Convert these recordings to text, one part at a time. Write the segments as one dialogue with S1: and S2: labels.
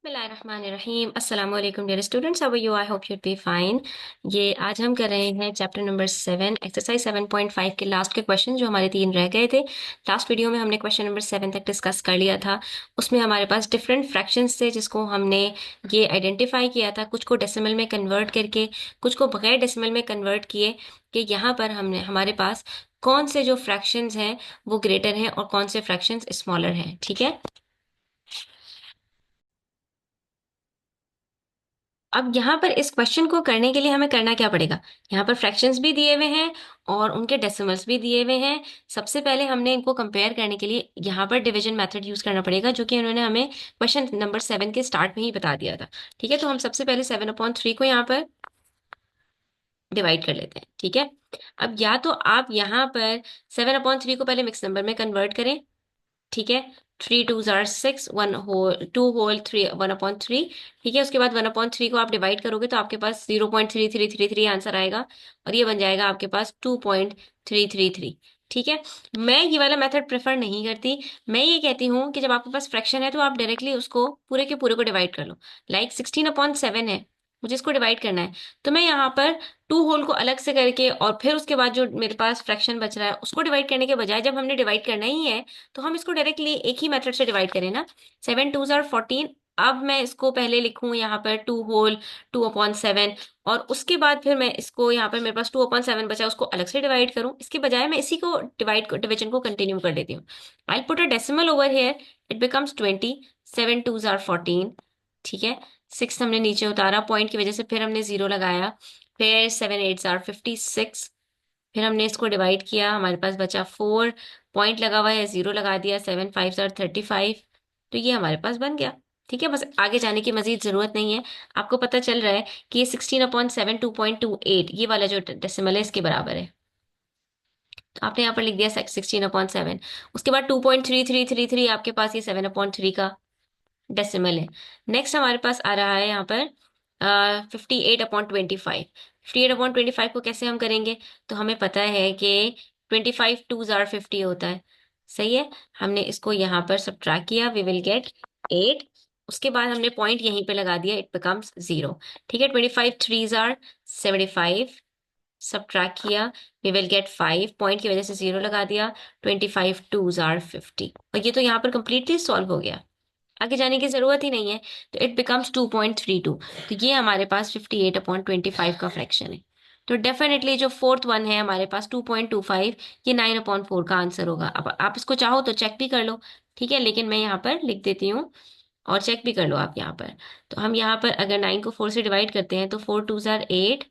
S1: बिस्मिल्लाहिर्रहमानिर्रहीम अस्सलाम वालेकुम dear students, how are you? I hope you be fine. ये आज हम कर रहे हैं चैप्टर नंबर 7 एक्सरसाइज 7.5 के लास्ट के क्वेश्चन जो हमारे 3 रह गए थे। लास्ट वीडियो में हमने क्वेश्चन नंबर 7 तक डिस्कस कर लिया था। उसमें हमारे पास डिफरेंट फ्रैक्शंस थे जिसको हमने ये आइडेंटिफाई किया था, कुछ को डेसिमल में कन्वर्ट करके, कुछ को बगैर डेसिमल में कन्वर्ट किए, कि यहाँ पर हमने हमारे पास कौन से जो फ्रैक्शंस हैं वो ग्रेटर हैं और कौन से फ्रैक्शंस स्मॉलर हैं। ठीक है, अब यहाँ पर इस क्वेश्चन को करने के लिए हमें करना क्या पड़ेगा? यहाँ पर फ्रैक्शंस भी दिए हुए हैं और उनके डेसिमल्स भी दिए हुए हैं। सबसे पहले हमने इनको कंपेयर करने के लिए यहाँ पर डिवीजन मेथड यूज करना पड़ेगा, जो कि उन्होंने हमें क्वेश्चन नंबर 7 के स्टार्ट में ही बता दिया था। ठीक है, तो हम सबसे पहले 7/3 को यहाँ पर डिवाइड कर लेते हैं। ठीक है, अब या तो आप यहाँ पर 7/3 को पहले मिक्स नंबर में कन्वर्ट करें। ठीक है, 3 2 6, 1 होल 2 होल 3 1/3। ठीक है, उसके बाद 1/3 को आप डिवाइड करोगे तो आपके पास 0.3333 आंसर आएगा और ये बन जाएगा आपके पास 2.333। ठीक है, मैं ये वाला मेथड प्रेफर नहीं करती। मैं ये कहती हूँ कि जब आपके पास फ्रैक्शन है तो आप डायरेक्टली उसको पूरे के पूरे को डिवाइड कर लो। लाइक 16/7 है, मुझे इसको डिवाइड करना है, तो मैं यहाँ पर 2 होल को अलग से करके और फिर उसके बाद जो मेरे पास फ्रैक्शन बच रहा है उसको डिवाइड करने के बजाय, जब हमने डिवाइड करना ही है तो हम इसको डायरेक्टली एक ही मेथड से डिवाइड करें ना। 7 2 14। अब मैं इसको पहले लिखूं यहाँ पर 2 होल 2/7 और उसके बाद फिर मैं इसको यहाँ पर मेरे पास 2/7 बचा उसको अलग से डिवाइड करूं, इसके बजाय मैं इसी को डिवीजन को कंटिन्यू कर देती हूँ। I put a decimal over here, it becomes 20। 7 2 14। ठीक है, 6 हमने नीचे उतारा पॉइंट की वजह से, फिर हमने 0 लगाया, फिर 7 8 56। फिर हमने इसको डिवाइड किया, हमारे पास बचा 4, पॉइंट लगा हुआ है, 0 लगा दिया, 7 5 35। तो ये हमारे पास बन गया। ठीक है, बस आगे जाने की मजीद जरूरत नहीं है। आपको पता चल रहा है कि ये 16/7 2.28 ये वाला जो डेसिमल है इसके बराबर है। तो आपने यहाँ पर लिख दिया 16/7। उसके बाद 2.3333 आपके पास ये 7/3 का डेसिमल है। नेक्स्ट हमारे पास आ रहा है यहाँ पर 58/25। 58/25 को कैसे हम करेंगे? तो हमें पता है कि 25 2 50 होता है। सही है, हमने इसको यहाँ पर सब्ट्रैक्ट किया, वी विल गेट 8। उसके बाद हमने पॉइंट यहीं पे लगा दिया, इट बिकम्स 0। ठीक है, 25 3 75। सब्ट्रैक्ट किया, वी विल गेट 5, पॉइंट की वजह से 0 लगा दिया, 25 2 50। और ये तो यहाँ पर कंप्लीटली सॉल्व हो गया, आगे जाने की जरूरत ही नहीं है। तो इट बिकम्स 2.32। तो ये हमारे पास 58/25 का फ्रैक्शन है। तो डेफिनेटली जो फोर्थ वन है हमारे पास 2.25, ये 9/4 का आंसर होगा। अब आप इसको चाहो तो चेक भी कर लो। ठीक है, लेकिन मैं यहाँ पर लिख देती हूँ और चेक भी कर लो आप यहाँ पर। तो हम यहाँ पर अगर 9 को 4 से डिवाइड करते हैं तो 4 2 8,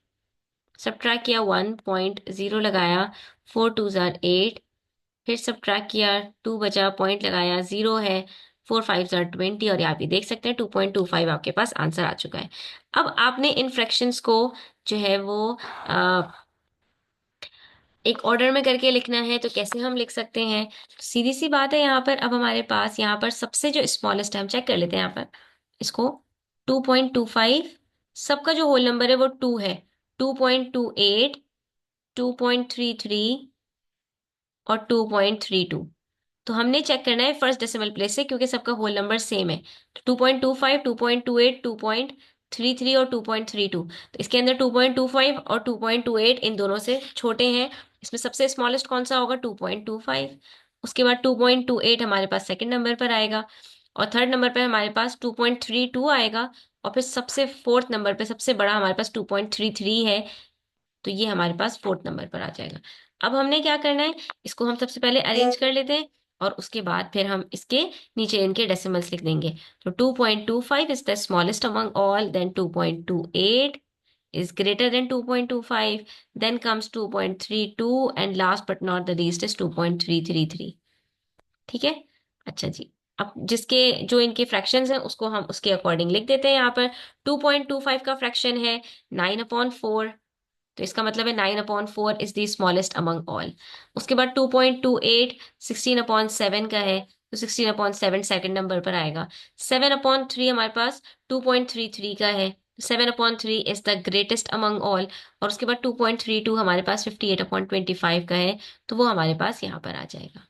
S1: सब्ट्रैक्ट किया 1.0 लगाया, 4 2 8, फिर सब्ट्रैक्ट किया, 2 बचा, पॉइंट लगाया, 0 है, 4 5 20। और यहाँ भी देख सकते हैं 2.25 आपके पास आंसर आ चुका है। अब आपने इन फ्रैक्शंस को जो है वो एक ऑर्डर में करके लिखना है, तो कैसे हम लिख सकते हैं? तो सीधी सी बात है, यहाँ पर अब हमारे पास यहाँ पर सबसे जो स्मॉलेस्ट है, हम चेक कर लेते हैं यहाँ पर इसको। 2.25, सबका जो होल नंबर है वो 2 है। 2.28, 2.33 और 2.32। तो हमने चेक करना है फर्स्ट डेसिमल प्लेस से, क्योंकि सबका होल नंबर सेम है। तो 2.25, 2.28, 2.33 और 2.32। तो इसके अंदर 2.25 और 2.28 इन दोनों से छोटे हैं। इसमें सबसे स्मॉलेस्ट कौन सा होगा? 2.25। उसके बाद 2.28 हमारे पास सेकंड नंबर पर आएगा और थर्ड नंबर पर हमारे पास 2.32 आएगा और फिर सबसे फोर्थ नंबर पे सबसे बड़ा हमारे पास 2.33 है। तो ये हमारे पास फोर्थ नंबर पर आ जाएगा। अब हमने क्या करना है, इसको हम सबसे पहले अरेंज कर लेते हैं और उसके बाद फिर हम इसके नीचे इनके डेसिमल्स लिख देंगे। तो 2.25 is the smallest among all, then 2.28 is greater than 2.25, then comes 2.32 and last but not the least is 2.333। ठीक है, अच्छा जी। अब जिसके जो इनके फ्रैक्शंस हैं उसको हम उसके अकॉर्डिंग लिख देते हैं। यहाँ पर 2.25 का फ्रैक्शन है 9/4, तो इसका मतलब है 9/4 is the smallest among all. उसके बाद 2.28 16/7 का है, तो 16/7 सेकंड नंबर पर आएगा। 7/3 हमारे पास 2.33 का है, 7/3 is the greatest among all. और उसके बाद 2.32 हमारे पास 58/25 का है, तो वो हमारे पास यहाँ पर आ जाएगा।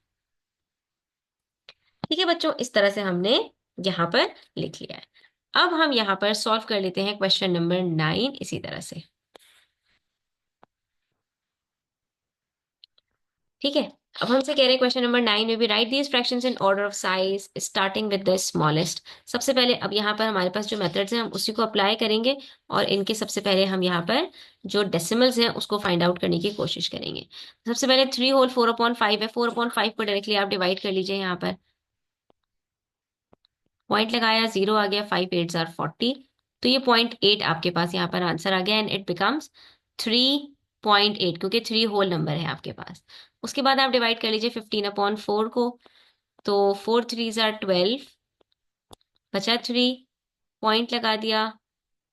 S1: ठीक है बच्चों, इस तरह से हमने यहाँ पर लिख लिया है। अब हम यहाँ पर सॉल्व कर लेते हैं क्वेश्चन नंबर 9 इसी तरह से। ठीक है, अब हमसे कह रहे हैं क्वेश्चन नंबर 9 में भी right these fractions in order of size starting with the smallest. सबसे पहले अब यहाँ पर हमारे पास जो मेथड्स हैं हम उसी को अप्लाई करेंगे और इनके सबसे पहले हम यहाँ पर जो डेसिमल्स हैं उसको फाइंड आउट करने की कोशिश करेंगे। सबसे पहले 3 होल 4/5 है, 4/5 को डायरेक्टली आप डिवाइड कर लीजिए। यहाँ पर पॉइंट लगाया, 0 आ गया, 5 8 * 40, तो ये 0.8 आपके पास यहाँ पर आंसर आ गया एंड इट बिकम्स 3.8 क्योंकि 3 होल नंबर है आपके पास। उसके बाद आप डिवाइड कर लीजिए 15/4 को, तो 4 3s are 12, बचा 3, पॉइंट लगा दिया,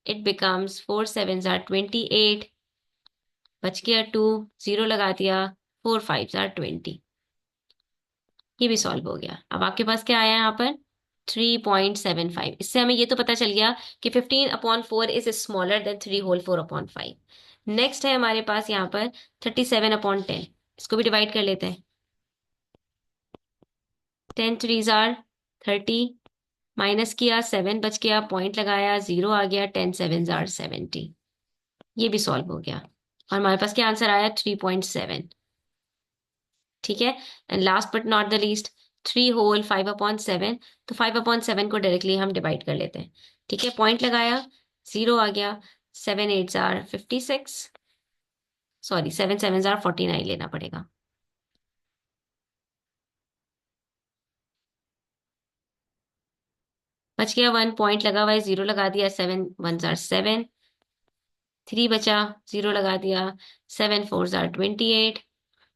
S1: इट बिकम्स 4 7s are 28, बच गया 2, 0 लगा दिया, 4 5s are 20। ये भी सॉल्व हो गया। अब आपके पास क्या आया यहाँ पर 3.75। इससे हमें ये तो पता चल गया कि 15/4 is smaller than 3 whole 4/5। Next है हमारे पास यहाँ पर 37/10। इसको भी डिवाइड कर लेते हैं। 10 3s are 30, माइनस किया, 7 बच गया, पॉइंट लगाया, 0 आ गया, 10 7s are 70। ये भी सॉल्व हो गया और हमारे पास क्या आंसर आया 3.7। ठीक है, and last but not the least 3 whole 5/7। तो 5/7 को डायरेक्टली हम डिवाइड कर लेते हैं। ठीक है, पॉइंट लगाया, 0 आ गया, 7 8s are 56, sorry 7 7s are 49 लेना पड़ेगा। बच गया 1, पॉइंट लगा हुआ है, 0 लगा दिया, 7 1s are 7, 3 बचा, 0 लगा दिया, 7 4s are 28।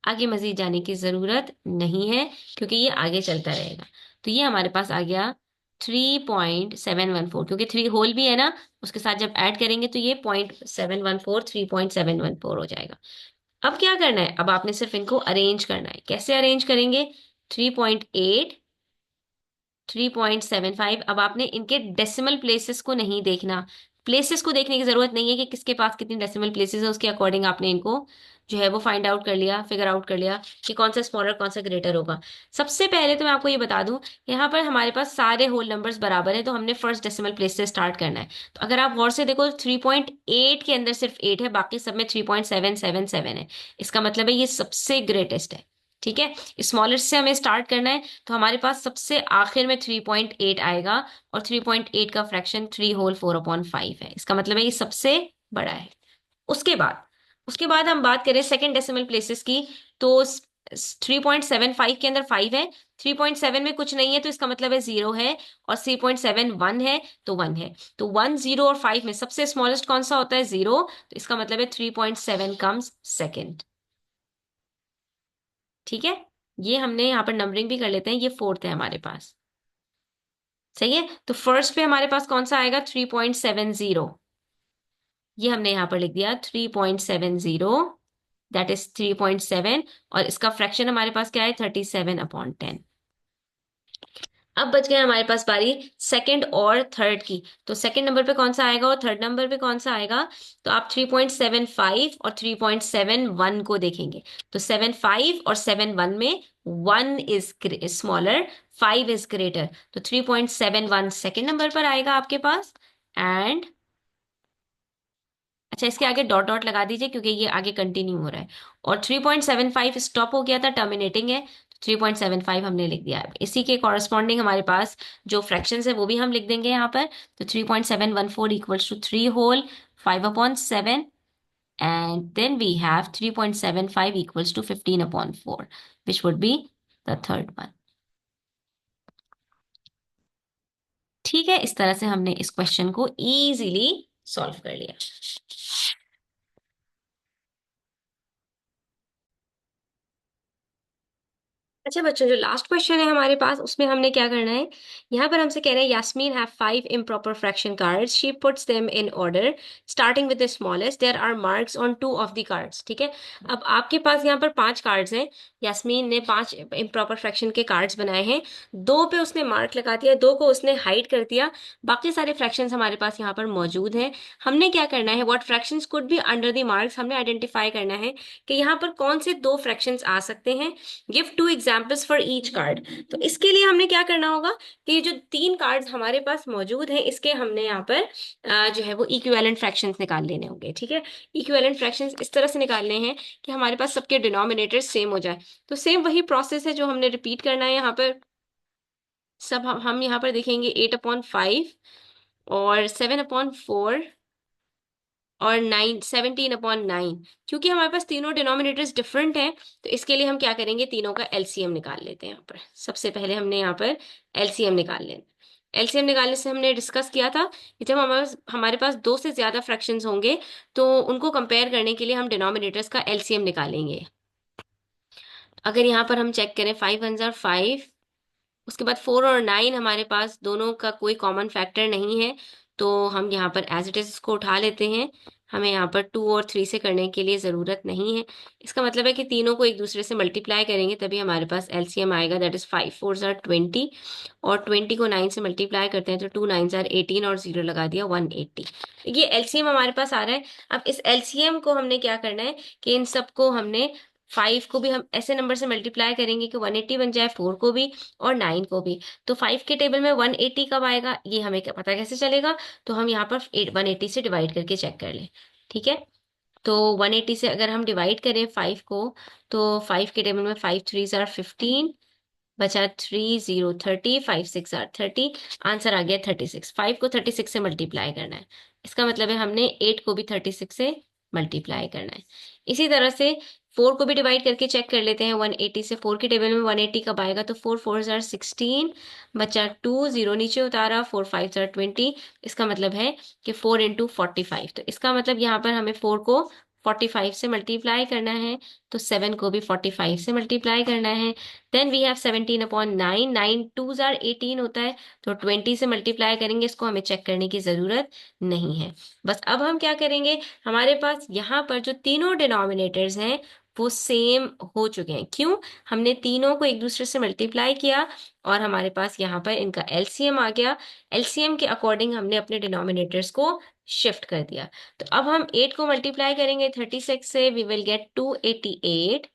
S1: आगे मजीद जाने की जरूरत नहीं है क्योंकि ये आगे चलता रहेगा। तो ये हमारे पास आ गया 3.714, क्योंकि 3 होल भी है ना, उसके साथ जब ऐड करेंगे तो ये 0.714 3.714 हो जाएगा। अब क्या करना है, अब आपने सिर्फ इनको अरेंज करना है। कैसे अरेंज करेंगे, 3.8 3.75। अब आपने इनके डेसिमल प्लेसेस को नहीं देखना, प्लेसेस को देखने की जरूरत नहीं है कि किसके पास कितनी डेसिमल प्लेसेस है, उसके अकॉर्डिंग आपने इनको जो है वो फाइंड आउट कर लिया, फिगर आउट कर लिया कि कौन सा स्मॉलर कौन सा ग्रेटर होगा। सबसे पहले तो मैं आपको ये बता दूं, यहाँ पर हमारे पास सारे होल नंबर्स बराबर है, तो हमने फर्स्ट डेसिमल प्लेस से स्टार्ट करना है। तो अगर आप गौर से देखो 3.8 के अंदर सिर्फ 8 है, बाकी सब में 3.777 है। इसका मतलब है ये सबसे ग्रेटेस्ट है। ठीक है, स्मॉलेस्ट से हमें स्टार्ट करना है, तो हमारे पास सबसे आखिर में 3.8 आएगा और 3.8 का फ्रैक्शन 3 होल 4/5 है। इसका मतलब है ये सबसे बड़ा है। उसके बाद हम बात करें सेकंड डेसिमल प्लेसेस की, तो 3.75 के अंदर 5 है, 3.7 में कुछ नहीं है तो इसका मतलब है 0 है, और 3.71 है तो 1 है। तो 1 0 और 5 में सबसे स्मॉलेस्ट कौन सा होता है, 0, तो इसका मतलब है 3.7 कम्स सेकेंड। ठीक है, ये हमने यहाँ पर नंबरिंग भी कर लेते हैं, ये फोर्थ है हमारे पास। सही है, तो फर्स्ट पे हमारे पास कौन सा आएगा 3.70, ये हमने यहाँ पर लिख दिया 3.70, दैट इज 3.7, और इसका फ्रैक्शन हमारे पास क्या है 37/10। अब बच गए हमारे पास बारी सेकंड और थर्ड की, तो सेकंड नंबर पे कौन सा आएगा और थर्ड नंबर पे कौन सा आएगा, तो आप 3.75 और 3.71 को देखेंगे। तो 75 और 71 में 1 इज स्मॉलर, 5 इज ग्रेटर, तो 3.71 सेकंड नंबर पर आएगा आपके पास। एंड अच्छा, इसके आगे डॉट डॉट लगा दीजिए क्योंकि ये आगे कंटिन्यू हो रहा है, और 3.75 स्टॉप हो गया था, टर्मिनेटिंग है, तो 3.75 हमने लिख दिया है। इसी के कॉरस्पॉन्डिंग हमारे पास जो फ्रैक्शंस है वो भी हम लिख देंगे यहाँ पर। तो 3.714 equals to 3 whole 5/7, and then we have 3.75 equals to 15/4, which would be the third one. ठीक है, इस तरह से हमने इस क्वेश्चन को इजीली सॉल्व कर लिया। अच्छा बच्चों, जो लास्ट क्वेश्चन है हमारे पास उसमें हमने क्या करना है, यहाँ पर हमसे कह रहे हैं Yasmin have 5 improper fraction cards, she puts them in order starting with the smallest, there are marks on 2 of the cards. ठीक है, अब आपके पास यहाँ पर 5 कार्ड्स हैं, यास्मीन ने 5 improper fraction के कार्ड्स बनाए हैं, 2 पे उसने मार्क लगा दिया, 2 को उसने हाइड कर दिया, बाकी सारे फ्रैक्शंस हमारे पास यहाँ पर मौजूद हैं। हमने क्या करना है, what fractions could be under the marks, हमने आइडेंटिफाई करना है कि यहाँ पर कौन से 2 फ्रैक्शंस आ सकते हैं। Give 2 example examples for each card. तो इसके लिए हमने क्या करना होगा कि ये जो 3 कार्ड्स हमारे पास मौजूद हैं इसके हमने यहाँ पर जो है वो इक्विवेलेंट फ्रैक्शंस निकाल लेने होंगे। ठीक है, इक्विवेलेंट फ्रैक्शंस इस तरह से निकालने हैं कि हमारे पास सबके डिनोमिनेटर सेम हो जाए। तो सेम वही प्रोसेस है जो हमने रिपीट करना है यहाँ पर। सब हम यहाँ पर देखेंगे 8/5 और 7/4 और 17/9। क्योंकि हमारे पास तीनों डिनोमिनेटर्स डिफरेंट हैं तो इसके लिए हम क्या करेंगे, तीनों का एलसीएम निकाल लेते हैं। यहाँ पर सबसे पहले हमने यहाँ पर एलसीएम निकाल लेना। एलसीएम निकालने से हमने डिस्कस किया था कि जब हमारे पास 2 से ज्यादा फ्रैक्शंस होंगे तो उनको कंपेयर करने के लिए हम डिनोमिनेटर्स का एलसीएम निकालेंगे। अगर यहाँ पर हम चेक करें 5 × 5, उसके बाद 4 और 9 हमारे पास दोनों का कोई कॉमन फैक्टर नहीं है तो हम यहाँ पर एज इट इज इसको उठा लेते हैं। हमें यहाँ पर 2 और 3 से करने के लिए ज़रूरत नहीं है। इसका मतलब है कि तीनों को एक दूसरे से मल्टीप्लाई करेंगे तभी हमारे पास एलसीएम आएगा, दैट इज 5 4 = 20 और 20 को 9 से मल्टीप्लाई करते हैं तो 2 9 18 और 0 लगा दिया 180। ये एलसीएम हमारे पास आ रहा है। अब इस एलसीएम को हमने क्या करना है कि इन सबको हमने 5 को भी हम ऐसे नंबर से मल्टीप्लाई करेंगे कि 180 बन जाए, 4 को भी और 9 को भी। तो 5 के टेबल में 180 कब आएगा ये हमें पता कैसे चलेगा, तो हम यहाँ पर 180 से डिवाइड करके चेक कर लें। ठीक है, तो 180 से अगर हम डिवाइड करें 5 को तो 5 के टेबल में 5 3 = 15 बचा 3 0 30, 5 6 = 30, आंसर आ गया 36। 5 को 36 से मल्टीप्लाई करना है, इसका मतलब है हमने 8 को भी 36 से मल्टीप्लाई करना है। इसी तरह से 4 को भी डिवाइड करके चेक कर लेते हैं 180 से। 4 के टेबल में 180 कब आएगा, तो 4 4 = 16 बचा 2 0 नीचे उतारा 4 5 = 20, इसका मतलब है कि 4 × 45। तो इसका मतलब यहाँ पर हमें 4 को 45 से मल्टीप्लाई करना है तो 7 को भी 45 से मल्टीप्लाई करना है। देन वी हैव 17/9, 9 2 = 18 होता है तो 20 से मल्टीप्लाई करेंगे, इसको हमें चेक करने की जरूरत नहीं है। बस अब हम क्या करेंगे, हमारे पास यहाँ पर जो तीनों डिनोमिनेटर्स हैं वो सेम हो चुके हैं। क्यों, हमने तीनों को एक दूसरे से मल्टीप्लाई किया और हमारे पास यहाँ पर इनका एलसीएम आ गया। एलसीएम के अकॉर्डिंग हमने अपने डिनोमिनेटर्स को शिफ्ट कर दिया। तो अब हम 8 को मल्टीप्लाई करेंगे 36 से, वी विल गेट 288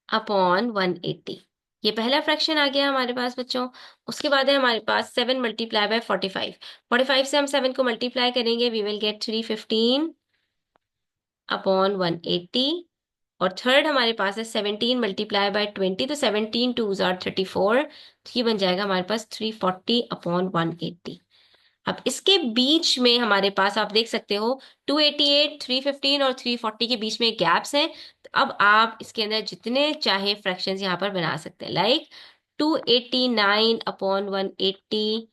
S1: अपॉन 180। ये पहला फ्रैक्शन आ गया हमारे पास बच्चों। उसके बाद है हमारे पास 7 मल्टीप्लाई बाय 45। 45 से हम 7 को मल्टीप्लाई करेंगे, वी विल गेट 315 अपॉन 180। और थर्ड हमारे पास है 17 मल्टीप्लाई बाय 20, तो 17 2 = 34, तो ये बन जाएगा हमारे पास 340 अपॉन 180। अब इसके बीच में हमारे पास आप देख सकते हो 288, 315 और 340 के बीच में गैप्स हैं। तो अब आप इसके अंदर जितने चाहे फ्रैक्शंस यहाँ पर बना सकते हैं, लाइक 289 अपॉन 180,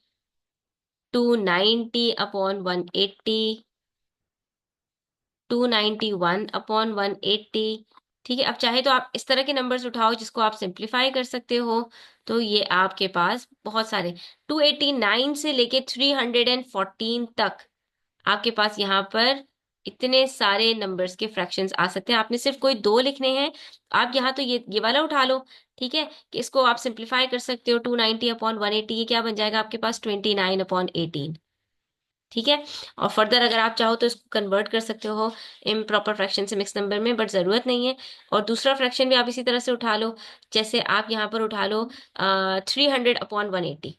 S1: 290 अपॉन 180, 291 अपॉन 180। ठीक है, अब चाहे तो आप इस तरह के नंबर्स उठाओ जिसको आप सिंप्लीफाई कर सकते हो। तो ये आपके पास बहुत सारे 289 से लेके 314 तक आपके पास यहाँ पर इतने सारे नंबर्स के फ्रैक्शंस आ सकते हैं। आपने सिर्फ कोई 2 लिखने हैं, आप यहाँ तो ये वाला उठा लो। ठीक है, कि इसको आप सिंप्लीफाई कर सकते हो। 290 अपॉन 180 ये क्या बन जाएगा आपके पास, 29/18। ठीक है, और फर्दर अगर आप चाहो तो इसको कन्वर्ट कर सकते हो इम्प्रॉपर फ्रैक्शन से मिक्स नंबर में, बट जरूरत नहीं है। और दूसरा फ्रैक्शन भी आप इसी तरह से उठा लो, जैसे आप यहाँ पर उठा लो 300/180।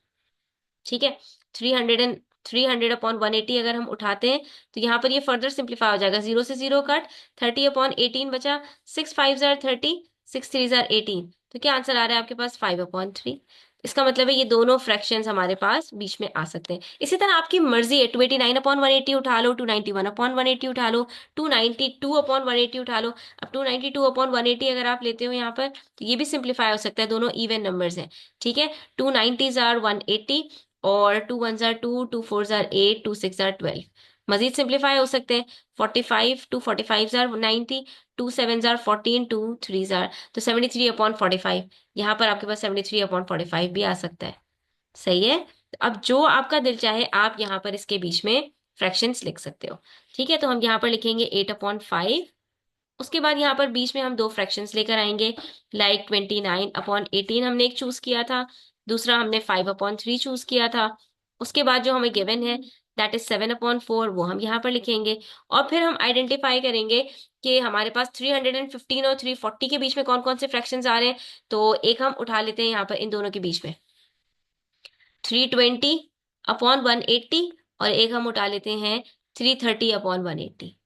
S1: ठीक है, 300/180 अगर हम उठाते हैं तो यहाँ पर ये फर्दर सिंप्लीफाई हो जाएगा। 0 से 0 कट, 30/18 बचा, 6 5 = 30, 6 3 = 18। तो क्या आंसर आ रहा है आपके पास, 5/3। इसका मतलब है ये दोनों फ्रैक्शंस हमारे पास बीच में आ सकते हैं। इसी तरह आपकी मर्जी है, 289/180 उठा लो, 291/180 उठा लो, 292/180 उठा लो। अब 292/180 अगर आप लेते हो यहाँ पर तो ये भी सिंप्लीफाई हो सकता है, दोनों इवन नंबर्स हैं। ठीक है, 290 * 180 और 2 1 = 2, 2 4 = 8, 2 6 = 12। मजीद सिंप्लीफाई हो सकते हैं, 45 2 45 = 90, 2 7 = 14, 2 3 तो 73/45। यहाँ पर आपके पास 73/45 भी आ सकता है। सही है, तो अब जो आपका दिल चाहे आप यहाँ पर इसके बीच में फ्रैक्शंस लिख सकते हो। ठीक है, तो हम यहाँ पर लिखेंगे 8/5। उसके बाद यहाँ पर बीच में हम 2 फ्रैक्शंस लेकर आएंगे, लाइक 29/18 हमने एक चूज किया था, दूसरा हमने 5/3 चूज किया था। उसके बाद जो हमें गिवन है दैट इज 7/4, वो हम यहाँ पर लिखेंगे। और फिर हम आइडेंटिफाई करेंगे कि हमारे पास 315 और 340 के बीच में कौन कौन से फ्रैक्शंस आ रहे हैं। तो एक हम उठा लेते हैं यहाँ पर इन दोनों के बीच में 320/180, और एक हम उठा लेते हैं 330/180।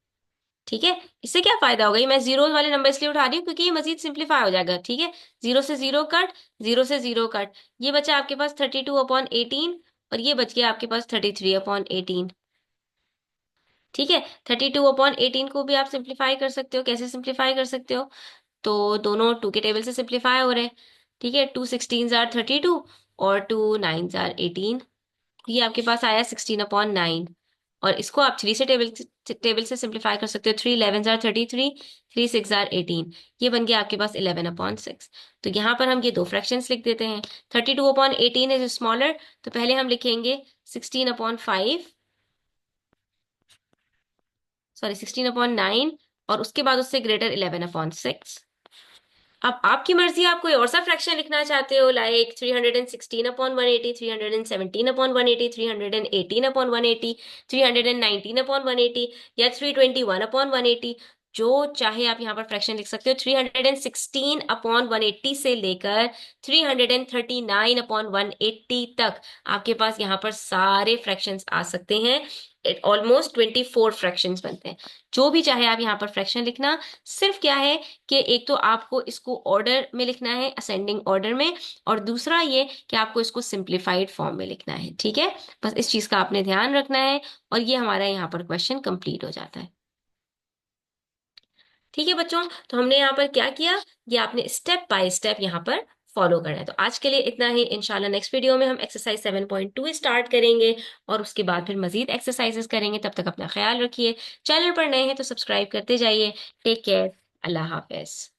S1: ठीक है, इससे क्या फायदा होगा, ये मैं जीरो वाले नंबर इसलिए उठा रही हूँ क्योंकि ये मजीद सिंप्लीफाई हो जाएगा। ठीक है, जीरो से जीरो कट, जीरो से जीरो कट, ये बचा आपके पास 32/18, और ये बच गया आपके पास 33/18। ठीक है, 32/18 को भी आप सिंप्लीफाई कर सकते हो। कैसे सिंप्लीफाई कर सकते हो, तो दोनों टू के टेबल से सिंप्लीफाई हो रहे हैं। ठीक है, 2 16 जार 32 और 2 9 जार 18, ये आपके पास आया 16/9। और इसको आप थ्री से टेबल से सिंप्लीफाई कर सकते हो। 3 11 जार 33, 3 6 जार 18, ये बन गया आपके पास 11/6। तो यहाँ पर हम ये दो फ्रैक्शंस लिख देते हैं। 32/18 इज स्मॉलर, तो पहले हम लिखेंगे 16/5, सॉरी 16/9, और उसके बाद उससे ग्रेटर 11/6। अब आपकी मर्जी, आप कोई और सा फ्रैक्शन लिखना चाहते हो, लाइक 316/180, 317/180, 318/180, 319/180, या 321/180। जो चाहे आप यहाँ पर फ्रैक्शन लिख सकते हो। 316/180 से लेकर 339/180 तक आपके पास यहाँ पर सारे फ्रैक्शंस आ सकते हैं। ऑलमोस्ट 24 फ्रैक्शंस बनते हैं। जो भी चाहे आप यहाँ पर फ्रैक्शन लिखना। सिर्फ क्या है कि एक तो आपको इसको ऑर्डर में लिखना है, असेंडिंग ऑर्डर में, और दूसरा ये कि आपको इसको सिंप्लीफाइड फॉर्म में लिखना है। ठीक है, बस इस चीज का आपने ध्यान रखना है, और ये हमारा यहाँ पर क्वेश्चन कंप्लीट हो जाता है। ठीक है बच्चों, तो हमने यहाँ पर क्या किया, ये आपने स्टेप बाय स्टेप यहाँ पर फॉलो करना है। तो आज के लिए इतना ही। इंशाल्लाह नेक्स्ट वीडियो में हम एक्सरसाइज 7.2 स्टार्ट करेंगे, और उसके बाद फिर मजीद एक्सरसाइजेस करेंगे। तब तक अपना ख्याल रखिए। चैनल पर नए हैं तो सब्सक्राइब करते जाइए। टेक केयर, अल्लाह हाफिज।